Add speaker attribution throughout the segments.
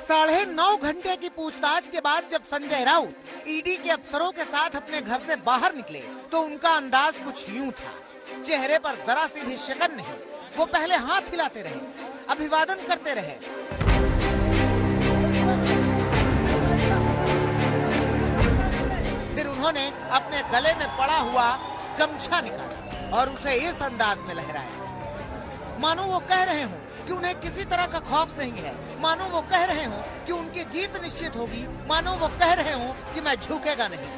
Speaker 1: 9.5 घंटे की पूछताछ के बाद जब संजय राउत ईडी के अफसरों के साथ अपने घर से बाहर निकले तो उनका अंदाज कुछ यूं था। चेहरे पर जरा सी भी शिकन नहीं। वो पहले हाथ हिलाते रहे, अभिवादन करते रहे, फिर उन्होंने अपने गले में पड़ा हुआ गमछा निकाला और उसे इस अंदाज में लहराया, मानो वो कह रहे हों कि उन्हें किसी तरह का खौफ नहीं है, मानो वो कह रहे हों कि उनकी जीत निश्चित होगी, मानो वो कह रहे हों कि मैं झुकेगा नहीं।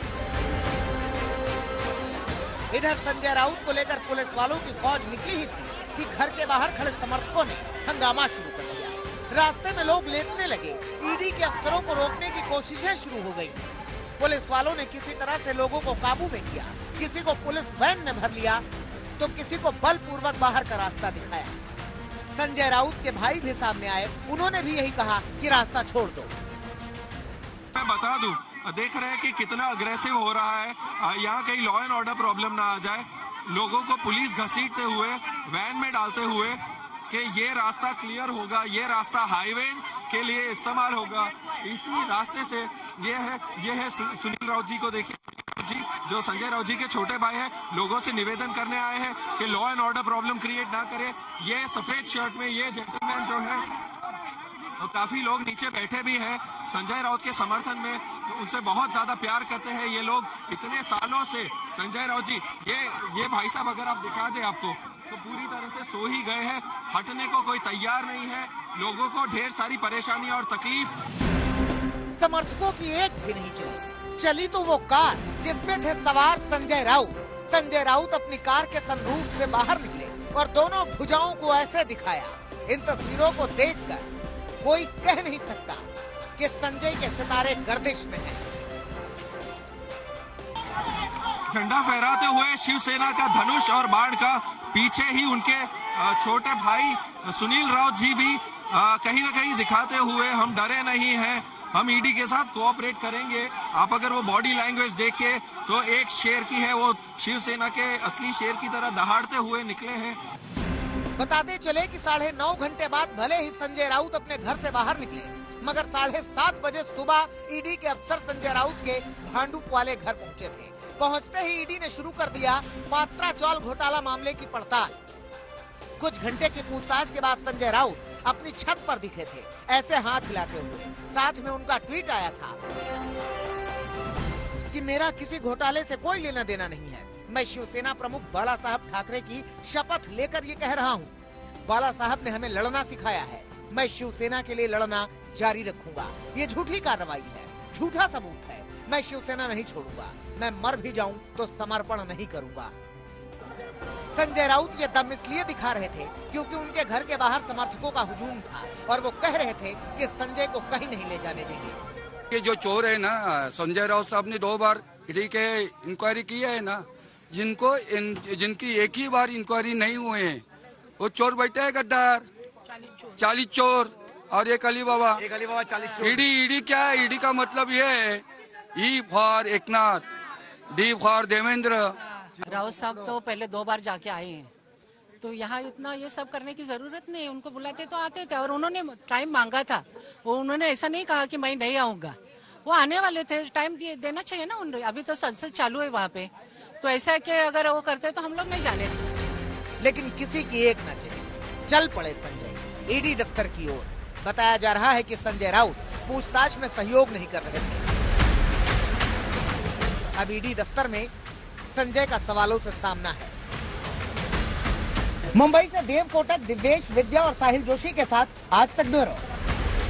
Speaker 1: इधर संजय राउत को लेकर पुलिस वालों की फौज निकली ही थी कि घर के बाहर खड़े समर्थकों ने हंगामा शुरू कर दिया। रास्ते में लोग लेटने लगे, ईडी के अफसरों को रोकने की कोशिशें शुरू हो गई। पुलिस वालों ने किसी तरह से लोगों को काबू में किया, किसी को पुलिस वैन में भर लिया तो किसी को बलपूर्वक बाहर का रास्ता दिखाया। संजय राउत के भाई भी सामने आए, उन्होंने भी यही कहा कि रास्ता छोड़ दो।
Speaker 2: मैं बता दूं, देख रहे हैं कि कितना अग्रेसिव हो रहा है, यहाँ कहीं लॉ एंड ऑर्डर प्रॉब्लम ना आ जाए। लोगों को पुलिस घसीटते हुए वैन में डालते हुए कि ये रास्ता क्लियर होगा, ये रास्ता हाईवे के लिए इस्तेमाल होगा। इसी रास्ते से ये है सुनील राउत जी को देखिए, जी जो संजय राउत जी के छोटे भाई हैं, लोगों से निवेदन करने आए हैं कि law and order problem create ना करे। ये सफेद शर्ट में ये जेंटलमैन जो है, और काफी लोग नीचे बैठे भी हैं संजय राउत के समर्थन में, उनसे बहुत ज्यादा प्यार करते हैं ये लोग इतने सालों से। संजय राउत जी ये भाई साहब अगर आप दिखा दें आपको तो पूरी तरह से सो ही गए हैं, हटने को कोई तैयार नहीं है। लोगों को ढेर सारी परेशानी और तकलीफ।
Speaker 1: समर्थकों की एक भी नहीं चली तो वो कार जिसमें थे सवार संजय राउत अपनी कार के सनरूफ से बाहर निकले और दोनों भुजाओं को ऐसे दिखाया। इन तस्वीरों को देखकर कोई कह नहीं सकता कि संजय के सितारे गर्दिश में हैं।
Speaker 2: झंडा फहराते हुए शिवसेना का धनुष और बाण का पीछे ही उनके छोटे भाई सुनील राउत जी भी कहीं ना कहीं दिखाते हुए हम डरे नहीं हैं, हम ईडी के साथ कोऑपरेट करेंगे। आप अगर वो बॉडी लैंग्वेज देखिए तो एक शेर की है, वो शिवसेना के असली शेर की तरह दहाड़ते हुए निकले हैं।
Speaker 1: बताते चले कि 9.5 घंटे बाद भले ही संजय राउत अपने घर से बाहर निकले, मगर 7:30 बजे सुबह ईडी के अफसर संजय राउत के भांडुप वाले घर पहुंचे थे। पहुंचते ही ईडी ने शुरू कर दिया पात्रा चौल घोटाला मामले की पड़ताल। कुछ घंटे की पूछताछ के बाद संजय राउत अपनी छत पर दिखे थे, ऐसे हाथ हिलाते हुए। साथ में उनका ट्वीट आया था कि मेरा किसी घोटाले से कोई लेना देना नहीं है, मैं शिवसेना प्रमुख बाला साहब ठाकरे की शपथ लेकर ये कह रहा हूँ। बाला साहब ने हमें लड़ना सिखाया है, मैं शिवसेना के लिए लड़ना जारी रखूंगा। ये झूठी कार्रवाई है, झूठा सबूत है, मैं शिवसेना नहीं छोड़ूंगा, मैं मर भी जाऊं तो समर्पण नहीं करूंगा। संजय राउत ये दम इसलिए दिखा रहे थे क्योंकि उनके घर के बाहर समर्थकों का हुजूम था और वो कह रहे थे कि संजय को कहीं नहीं ले जाने देंगे।
Speaker 3: ये जो चोर है ना, संजय राउत साहब ने 2 बार ईडी के इंक्वायरी की है ना, जिनकी एक ही बार इंक्वायरी नहीं हुए हैं, वो चोर बैठे है गद्दार, 40 चोर और एक अली बाबा 40 चोर। ईडी क्या है? ईडी का मतलब ये है, E for Eknath, D for Devendra.
Speaker 4: Raut साहब तो पहले 2 बार जाके आए हैं, तो यहाँ इतना ये सब करने की जरूरत नहीं। उनको बुलाते तो आते थे और उन्होंने टाइम मांगा था, वो उन्होंने ऐसा नहीं कहा कि मैं नहीं आऊंगा, वो आने वाले थे, टाइम देना चाहिए ना उन्हें। अभी तो संसद चालू है वहाँ पे, तो ऐसा है कि अगर वो करते तो हम लोग नहीं जाने थे।
Speaker 1: लेकिन किसी की एक न चली, चल पड़े संजय ईडी दफ्तर की ओर। बताया जा रहा है कि संजय राउत पूछताछ में सहयोग नहीं कर रहे थे। अब ईडी दफ्तर में संजय का सवालों से सामना है। मुंबई से देव कोटक, दिव्येश, विद्या और साहिल जोशी के साथ आज तक ब्यूरो।